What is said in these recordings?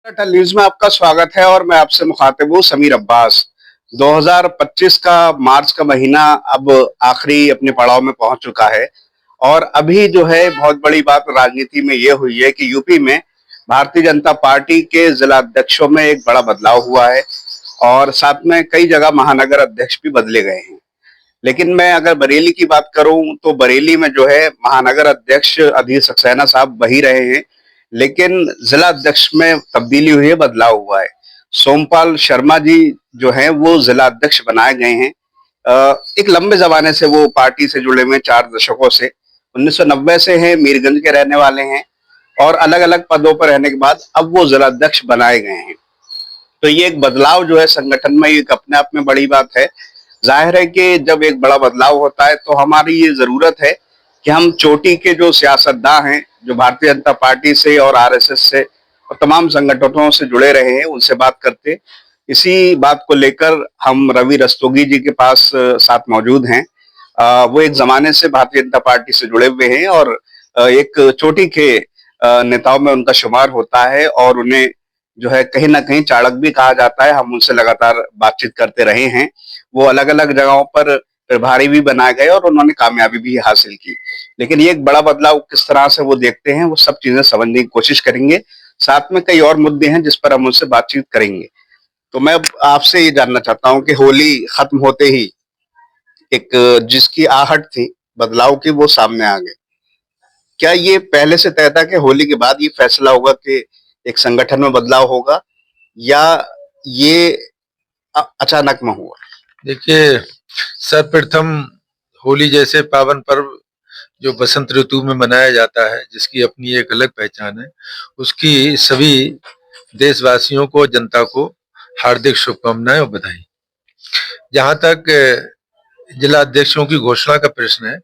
अटल news में आपका स्वागत है और मैं आपसे मुखातिब हूँ समीर अब्बास। 2025 का मार्च का महीना अब आखिरी अपने पड़ाव में पहुंच चुका है और अभी जो है बहुत बड़ी बात राजनीति में ये हुई है कि यूपी में भारतीय जनता पार्टी के जिला अध्यक्षों में एक बड़ा बदलाव हुआ है और साथ में कई जगह महानगर अध्यक्ष भी बदले गए हैं। लेकिन मैं अगर बरेली की बात करूं तो बरेली में जो है महानगर अध्यक्ष अधीर सक्सेना साहब वही रहे हैं, लेकिन जिला अध्यक्ष में तब्दीली हुई है, बदलाव हुआ है। सोमपाल शर्मा जी जो हैं वो जिला अध्यक्ष बनाए गए हैं। एक लंबे जमाने से वो पार्टी से जुड़े हुए 4 दशकों से 1990 से हैं, मीरगंज के रहने वाले हैं और अलग अलग पदों पर रहने के बाद अब वो जिला अध्यक्ष बनाए गए हैं। तो ये एक बदलाव जो है संगठन में एक अपने आप में बड़ी बात है। जाहिर है कि जब एक बड़ा बदलाव होता है तो हमारी ये जरूरत है कि हम चोटी के जो सियासतदान हैं, जो भारतीय जनता पार्टी से और आरएसएस से और तमाम संगठनों से जुड़े रहे हैं, उनसे बात करते। इसी बात को लेकर हम रवि रस्तोगी जी के पास साथ मौजूद हैं। वो एक जमाने से भारतीय जनता पार्टी से जुड़े हुए हैं और एक चोटी के नेताओं में उनका शुमार होता है और उन्हें जो है कहीं ना कहीं चाणक्य भी कहा जाता है। हम उनसे लगातार बातचीत करते रहे हैं। वो अलग अलग जगहों पर प्रभारी भी बनाए गए और उन्होंने कामयाबी भी हासिल की। लेकिन ये एक बड़ा बदलाव किस तरह से वो देखते हैं, वो सब चीजें समझने की कोशिश करेंगे। साथ में कई और मुद्दे हैं जिस पर हम उनसे बातचीत करेंगे। तो मैं अब आपसे ये जानना चाहता हूँ कि होली खत्म होते ही एक जिसकी आहट थी बदलाव की, वो सामने आ गए। क्या ये पहले से तय था कि होली के बाद ये फैसला होगा कि एक संगठन में बदलाव होगा, या ये अचानक में हुआ? देखिए, सर्वप्रथम होली जैसे पावन पर्व जो बसंत ऋतु में मनाया जाता है, जिसकी अपनी एक अलग पहचान है, उसकी सभी देशवासियों को, जनता को हार्दिक शुभकामनाएं और बधाई। जहां तक जिला अध्यक्षों की घोषणा का प्रश्न है,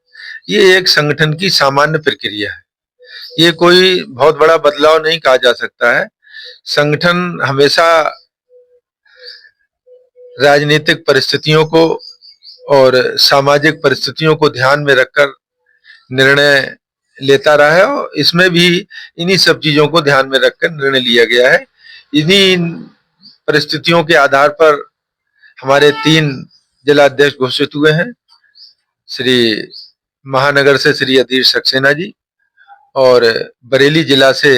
ये एक संगठन की सामान्य प्रक्रिया है। ये कोई बहुत बड़ा बदलाव नहीं कहा जा सकता है। संगठन हमेशा राजनीतिक परिस्थितियों को और सामाजिक परिस्थितियों को ध्यान में रखकर निर्णय लेता रहा है और इसमें भी इन्हीं सब चीजों को ध्यान में रखकर निर्णय लिया गया है। इन्हीं परिस्थितियों के आधार पर हमारे 3 जिला अध्यक्ष घोषित हुए हैं। श्री महानगर से श्री अधीर सक्सेना जी, और बरेली जिला से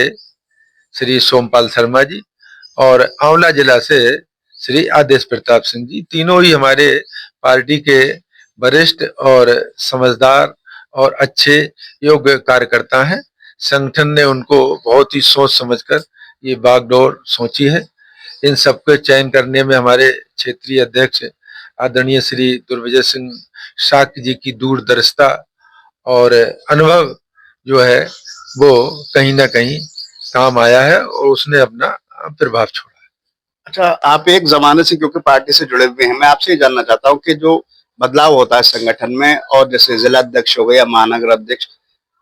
श्री सोमपाल शर्मा जी, और आंवला जिला से श्री आदेश प्रताप सिंह जी। तीनों ही हमारे पार्टी के वरिष्ठ और समझदार और अच्छे योग्य कार्यकर्ता हैं। संगठन ने उनको बहुत ही सोच समझकर ये बागडोर सोची है। इन सबके चयन करने में हमारे क्षेत्रीय अध्यक्ष आदरणीय श्री दुर्विजय सिंह शाक्य जी की दूरदर्शिता और अनुभव जो है वो कहीं ना कहीं काम आया है और उसने अपना प्रभाव छोड़ा। अच्छा, आप एक जमाने से क्योंकि पार्टी से जुड़े हुए हैं, मैं आपसे ये जानना चाहता हूँ कि जो बदलाव होता है संगठन में और जैसे जिला अध्यक्ष हो गए या महानगर अध्यक्ष,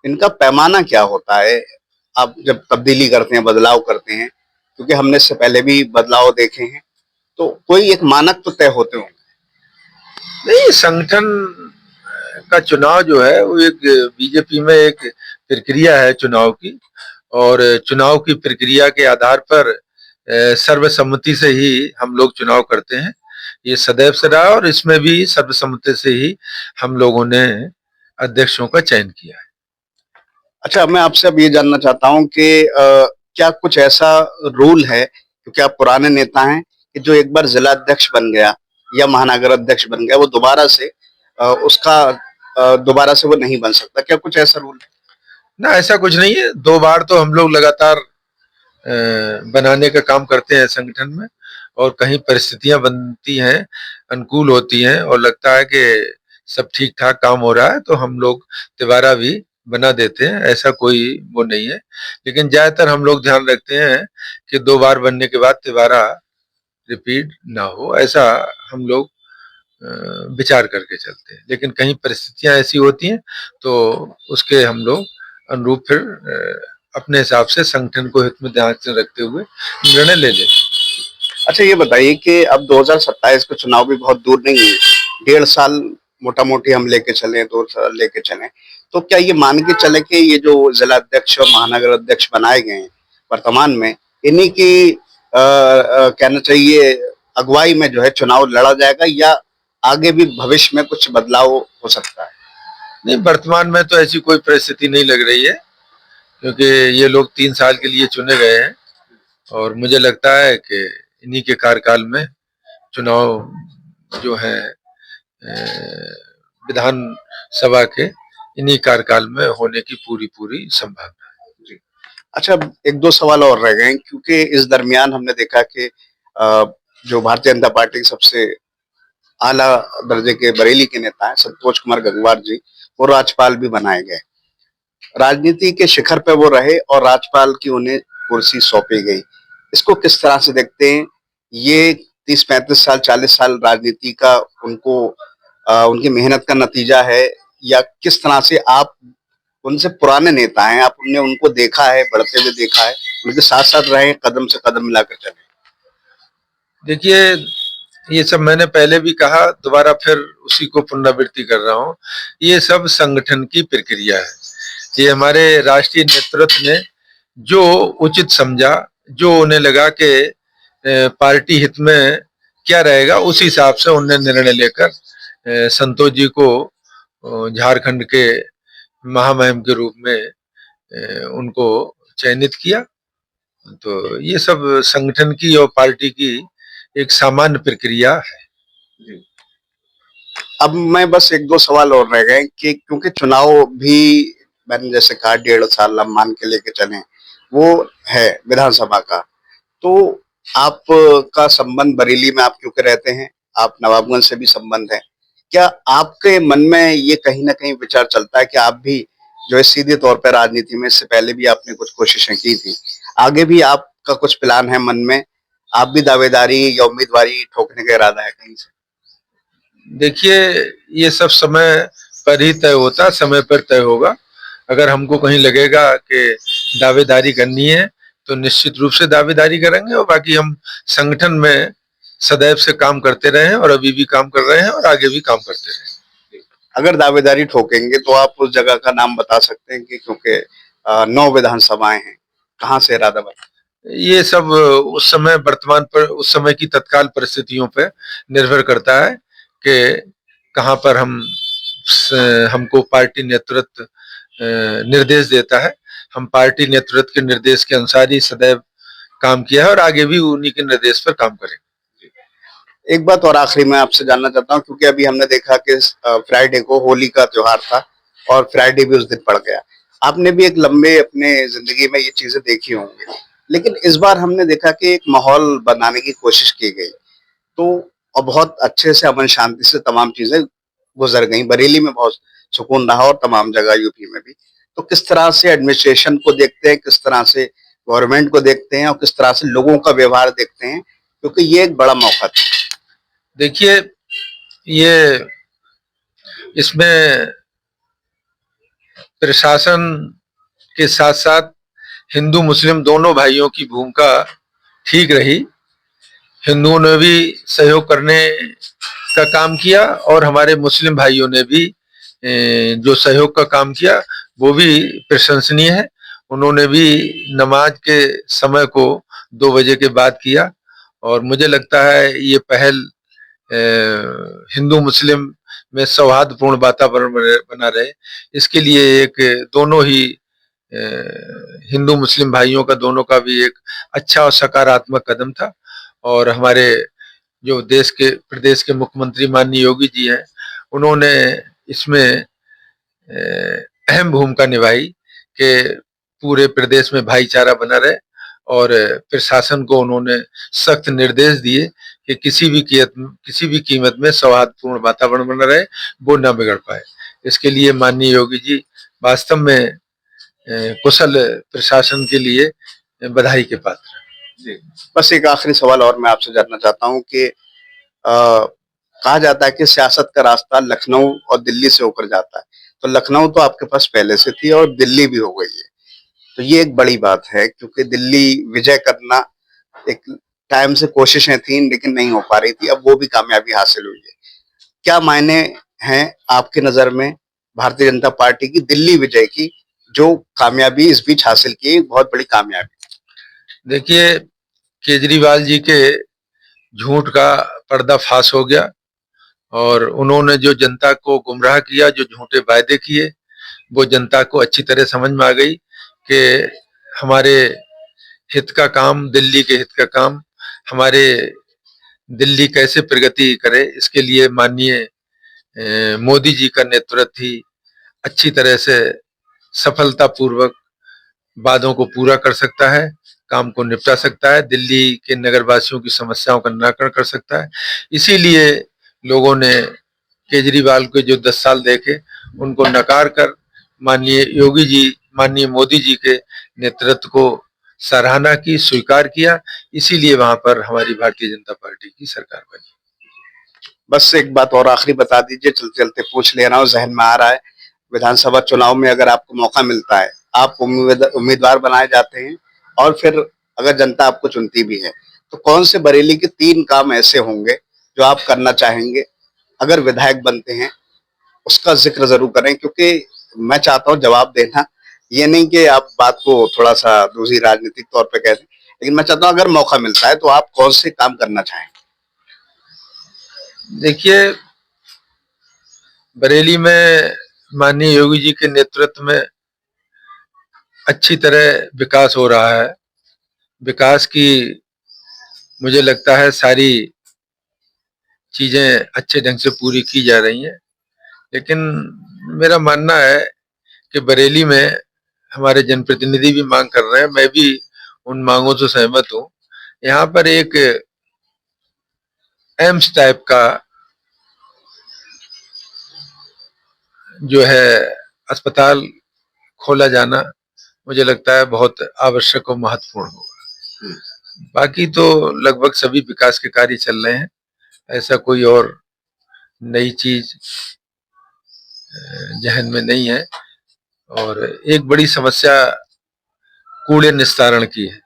इनका पैमाना क्या होता है? आप जब तब्दीली करते हैं, बदलाव करते हैं, क्योंकि हमने इससे पहले भी बदलाव देखे हैं, तो कोई एक मानक तो तय होते होंगे। नहीं, संगठन का चुनाव जो है वो एक बीजेपी में एक प्रक्रिया है चुनाव की, और चुनाव की प्रक्रिया के आधार पर सर्वसम्मति से ही हम लोग चुनाव करते हैं। ये सदैव से रहा और इसमें भी सर्वसम्मति से ही हम लोगों ने अध्यक्षों का चयन किया है। अच्छा, मैं आपसे अब ये जानना चाहता हूँ कि क्या कुछ ऐसा रूल है, क्योंकि आप पुराने नेता हैं, कि जो एक बार जिला अध्यक्ष बन गया या महानगर अध्यक्ष बन गया, वो दोबारा से दोबारा से वो नहीं बन सकता? क्या कुछ ऐसा रूल है? ना, ऐसा कुछ नहीं है। 2 बार तो हम लोग लगातार बनाने का काम करते हैं संगठन में, और कहीं परिस्थितियां बनती हैं, अनुकूल होती हैं और लगता है कि सब ठीक ठाक काम हो रहा है तो हम लोग तिबारा भी बना देते हैं। ऐसा कोई वो नहीं है, लेकिन ज्यादातर हम लोग ध्यान रखते हैं कि 2 बार बनने के बाद तिबारा रिपीट ना हो, ऐसा हम लोग विचार करके चलते हैं। लेकिन कहीं परिस्थितियां ऐसी होती हैं तो उसके हम लोग अनुरूप फिर अपने हिसाब से संगठन को हित में ध्यान से रखते हुए निर्णय ले लेते हैं। अच्छा, ये बताइए कि अब 2027 का चुनाव भी बहुत दूर नहीं है, 1.5 साल मोटा मोटी हम लेके चले, 2 साल लेके चले, तो क्या ये मान के चले कि ये जो जिला अध्यक्ष और महानगर अध्यक्ष बनाए गए हैं वर्तमान में, इन्हीं की कहना चाहिए अगुवाई में जो है चुनाव लड़ा जाएगा, या आगे भी भविष्य में कुछ बदलाव हो सकता है? नहीं, वर्तमान में तो ऐसी कोई परिस्थिति नहीं लग रही है, क्योंकि ये लोग 3 साल के लिए चुने गए हैं और मुझे लगता है कि इन्हीं के कार्यकाल में चुनाव जो है विधान सभा के इन्हीं कार्यकाल में होने की पूरी पूरी संभावना है। अच्छा, एक दो सवाल और रह गए हैं, क्योंकि इस दरमियान हमने देखा कि जो भारतीय जनता पार्टी के सबसे आला दर्जे के बरेली के नेता हैं संतोष कुमार गंगवार जी, वो राज्यपाल भी बनाए गए। राजनीति के शिखर पे वो रहे और राज्यपाल की उन्हें कुर्सी सौंपी गई। इसको किस तरह से देखते हैं? ये 30-35 साल, 40 साल राजनीति का उनको उनकी मेहनत का नतीजा है, या किस तरह से आप उनसे पुराने नेता हैं, आपने उनको देखा है, बढ़ते हुए देखा है, उनके साथ-साथ रहे, कदम से कदम मिलाकर चले? देखिए, ये सब मैंने पहले भी कहा, दोबारा फिर उसी को पुनरावृत्ति कर रहा हूँ। ये सब संगठन की प्रक्रिया है। ये हमारे राष्ट्रीय नेतृत्व ने जो उचित समझा, जो उन्हें लगा कि पार्टी हित में क्या रहेगा, उस हिसाब से उन्हें निर्णय लेकर संतोष जी को झारखंड के महामहिम के रूप में उनको चयनित किया। तो ये सब संगठन की और पार्टी की एक सामान्य प्रक्रिया है। अब मैं बस एक दो सवाल और रह गए कि क्योंकि चुनाव भी मैंने जैसे कहा 1.5 साल हम मान के लेके चले, वो है विधानसभा का, तो आपका संबंध बरेली में आप क्योंकि रहते हैं, आप नवाबगंज से भी संबंध है, क्या आपके मन में ये कहीं ना कहीं विचार चलता है कि आप भी जो है सीधे तौर पर राजनीति में, इससे पहले भी आपने कुछ कोशिशें की थी, आगे भी आपका कुछ प्लान है मन में, आप भी दावेदारी या उम्मीदवारी ठोकने का इरादा है कहीं से? देखिए, ये सब समय पर ही तय होता, समय पर तय होगा। अगर हमको कहीं लगेगा कि दावेदारी करनी है तो निश्चित रूप से दावेदारी करेंगे, और बाकी हम संगठन में सदैव से काम करते रहे हैं और अभी भी काम कर रहे हैं और आगे भी काम करते रहेंगे। अगर दावेदारी ठोकेंगे तो आप उस जगह का नाम बता सकते हैं कि, क्योंकि 9 विधानसभाएं हैं, कहाँ से इरादा बना? ये सब उस समय वर्तमान पर उस समय की तत्काल परिस्थितियों पर निर्भर करता है कि कहाँ पर हमको पार्टी नेतृत्व निर्देश देता है। हम पार्टी नेतृत्व के निर्देश के अनुसार ही सदैव काम किया है और आगे भी उन्हीं के निर्देश पर काम करेंगे। एक बात और आखिरी में आपसे जानना चाहता हूँ, क्योंकि अभी हमने देखा कि फ्राइडे को होली का त्योहार था और फ्राइडे भी उस दिन पड़ गया। आपने भी एक लंबे अपने जिंदगी में ये चीजें देखी होंगी, लेकिन इस बार हमने देखा कि एक माहौल बनाने की कोशिश की गई, तो और बहुत अच्छे से अमन शांति से तमाम चीजें गुजर गई। बरेली में बहुत सुकून रहा और तमाम जगह यूपी में भी। तो किस तरह से एडमिनिस्ट्रेशन को देखते हैं, किस तरह से गवर्नमेंट को देखते हैं और किस तरह से लोगों का व्यवहार देखते हैं, क्योंकि ये एक बड़ा मौका था। देखिए, ये इसमें प्रशासन के साथ साथ हिंदू मुस्लिम दोनों भाइयों की भूमिका ठीक रही। हिंदुओं ने भी सहयोग करने का काम किया और हमारे मुस्लिम भाइयों ने भी जो सहयोग का काम किया वो भी प्रशंसनीय है। उन्होंने भी नमाज के समय को 2 बजे के बाद किया और मुझे लगता है ये पहल हिंदू मुस्लिम में सौहार्दपूर्ण वातावरण बना रहे, इसके लिए एक दोनों ही हिंदू मुस्लिम भाइयों का दोनों का भी एक अच्छा और सकारात्मक कदम था। और हमारे जो देश के प्रदेश के मुख्यमंत्री माननीय योगी जी हैं, उन्होंने इसमें अहम भूमिका निभाई कि पूरे प्रदेश में भाईचारा बना रहे और प्रशासन को उन्होंने सख्त निर्देश दिए कि किसी भी कीमत में सौहार्दपूर्ण वातावरण बना रहे, वो न बिगड़ पाए। इसके लिए माननीय योगी जी वास्तव में कुशल प्रशासन के लिए बधाई के पात्र हैं। जी, बस एक आखिरी सवाल और मैं आपसे जानना चाहता हूँ कि कहा जाता है कि सियासत का रास्ता लखनऊ और दिल्ली से होकर जाता है, तो लखनऊ तो आपके पास पहले से थी और दिल्ली भी हो गई है, तो ये एक बड़ी बात है, क्योंकि दिल्ली विजय करना एक टाइम से कोशिशें थी लेकिन नहीं हो पा रही थी, अब वो भी कामयाबी हासिल हुई है। क्या मायने हैं आपकी नजर में भारतीय जनता पार्टी की दिल्ली विजय की, जो कामयाबी इस बीच हासिल की, बहुत बड़ी कामयाबी? देखिए, केजरीवाल जी के झूठ का पर्दाफाश हो गया और उन्होंने जो जनता को गुमराह किया, जो झूठे वायदे किए, वो जनता को अच्छी तरह समझ में आ गई कि हमारे हित का काम, दिल्ली के हित का काम, हमारे दिल्ली कैसे प्रगति करे, इसके लिए माननीय मोदी जी का नेतृत्व ही अच्छी तरह से सफलतापूर्वक वादों को पूरा कर सकता है, काम को निपटा सकता है, दिल्ली के नगरवासियों की समस्याओं का निराकरण कर सकता है। इसीलिए लोगों ने केजरीवाल को जो 10 साल देखे, उनको नकार कर माननीय योगी जी, माननीय मोदी जी के नेतृत्व को सराहना की, स्वीकार किया। इसीलिए वहां पर हमारी भारतीय जनता पार्टी की सरकार बनी। बस एक बात और आखिरी बता दीजिए, चलते चलते पूछ ले रहा हूँ, जहन में आ रहा है। विधानसभा चुनाव में अगर आपको मौका मिलता है, आप उम्मीदवार बनाए जाते हैं और फिर अगर जनता आपको चुनती भी है, तो कौन से बरेली के 3 काम ऐसे होंगे जो आप करना चाहेंगे अगर विधायक बनते हैं? उसका जिक्र जरूर करें, क्योंकि मैं चाहता हूं जवाब देना, ये नहीं कि आप बात को थोड़ा सा दूसरी राजनीतिक तौर पे कह दें, लेकिन मैं चाहता हूं अगर मौका मिलता है तो आप कौन से काम करना चाहेंगे? देखिए, बरेली में माननीय योगी जी के नेतृत्व में अच्छी तरह विकास हो रहा है। विकास की मुझे लगता है सारी चीजें अच्छे ढंग से पूरी की जा रही हैं, लेकिन मेरा मानना है कि बरेली में हमारे जनप्रतिनिधि भी मांग कर रहे हैं, मैं भी उन मांगों से सहमत हूँ। यहाँ पर एक एम्स टाइप का जो है अस्पताल खोला जाना मुझे लगता है बहुत आवश्यक और महत्वपूर्ण होगा। बाकी तो लगभग सभी विकास के कार्य चल रहे हैं, ऐसा कोई और नई चीज जहन में नहीं है। और एक बड़ी समस्या कूड़े निस्तारण की है,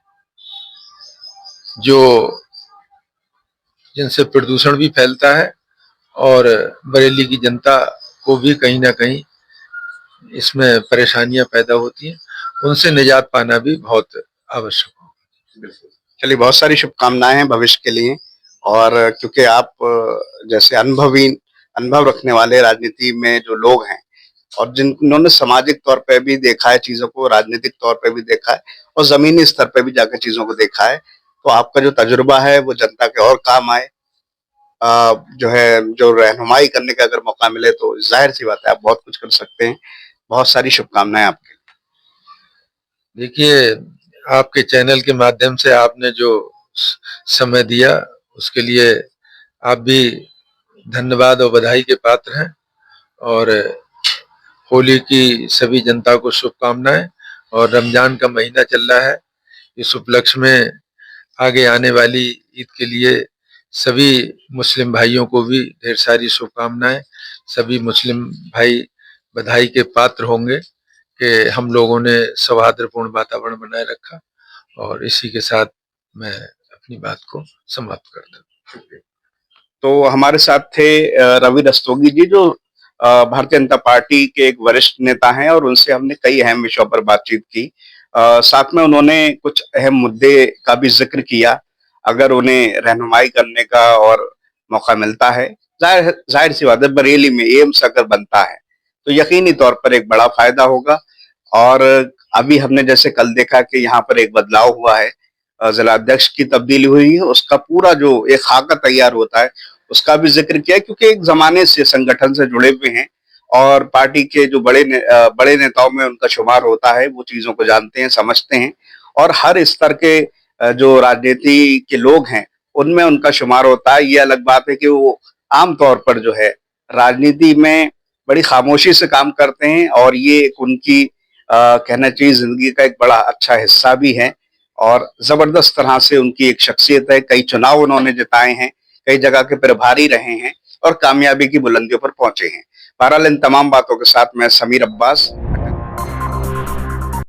जो जिनसे प्रदूषण भी फैलता है और बरेली की जनता को भी कहीं ना कहीं इसमें परेशानियां पैदा होती हैं, उनसे निजात पाना भी बहुत आवश्यक हो। बिल्कुल। चलिए, बहुत सारी शुभकामनाएं हैं भविष्य के लिए। और क्योंकि आप जैसे अनुभव रखने वाले राजनीति में जो लोग हैं और जिन्होंने सामाजिक तौर पे भी देखा है चीजों को, राजनीतिक तौर पे भी देखा है और जमीनी स्तर पे भी जाकर चीजों को देखा है, तो आपका जो तजुर्बा है वो जनता के और काम आए। जो है, जो रहनुमाई करने का अगर मौका मिले तो जाहिर सी बात है आप बहुत कुछ कर सकते हैं। बहुत सारी शुभकामनाएं आपके। देखिए, आपके चैनल के माध्यम से आपने जो समय दिया, उसके लिए आप भी धन्यवाद और बधाई के पात्र हैं। और होली की सभी जनता को शुभकामनाएं। और रमजान का महीना चल रहा है, इस उपलक्ष्य में आगे आने वाली ईद के लिए सभी मुस्लिम भाइयों को भी ढेर सारी शुभकामनाएं। सभी मुस्लिम भाई बधाई के पात्र होंगे कि हम लोगों ने सौहार्दपूर्ण वातावरण बनाए रखा। और इसी के साथ मैं अपनी बात को समाप्त करता हूँ। तो हमारे साथ थे रवि रस्तोगी जी, जो भारतीय जनता पार्टी के एक वरिष्ठ नेता हैं और उनसे हमने कई अहम विषयों पर बातचीत की। साथ में उन्होंने कुछ अहम मुद्दे का भी जिक्र किया। अगर उन्हें रहनुमाई करने का और मौका मिलता है, जाहिर सी बात है बरेली में एम्स अगर बनता है तो यकीनी तौर पर एक बड़ा फायदा होगा। और अभी हमने जैसे कल देखा कि यहाँ पर एक बदलाव हुआ है, जिलाध्यक्ष की तब्दीली हुई है, उसका पूरा जो एक खाका तैयार होता है उसका भी जिक्र किया, क्योंकि एक जमाने से संगठन से जुड़े हुए हैं और पार्टी के जो बड़े नेताओं में उनका शुमार होता है, वो चीजों को जानते हैं, समझते हैं। और हर स्तर के जो राजनीति के लोग हैं उनमें उनका शुमार होता है। ये अलग बात है कि वो आमतौर पर जो है राजनीति में बड़ी खामोशी से काम करते हैं और ये एक उनकी कहना चाहिए जिंदगी का एक बड़ा अच्छा हिस्सा भी है। और जबरदस्त तरह से उनकी एक शख्सियत है, कई चुनाव उन्होंने जिताए हैं, कई जगह के प्रभारी रहे हैं और कामयाबी की बुलंदियों पर पहुंचे हैं। बहरहाल इन तमाम बातों के साथ मैं समीर अब्बास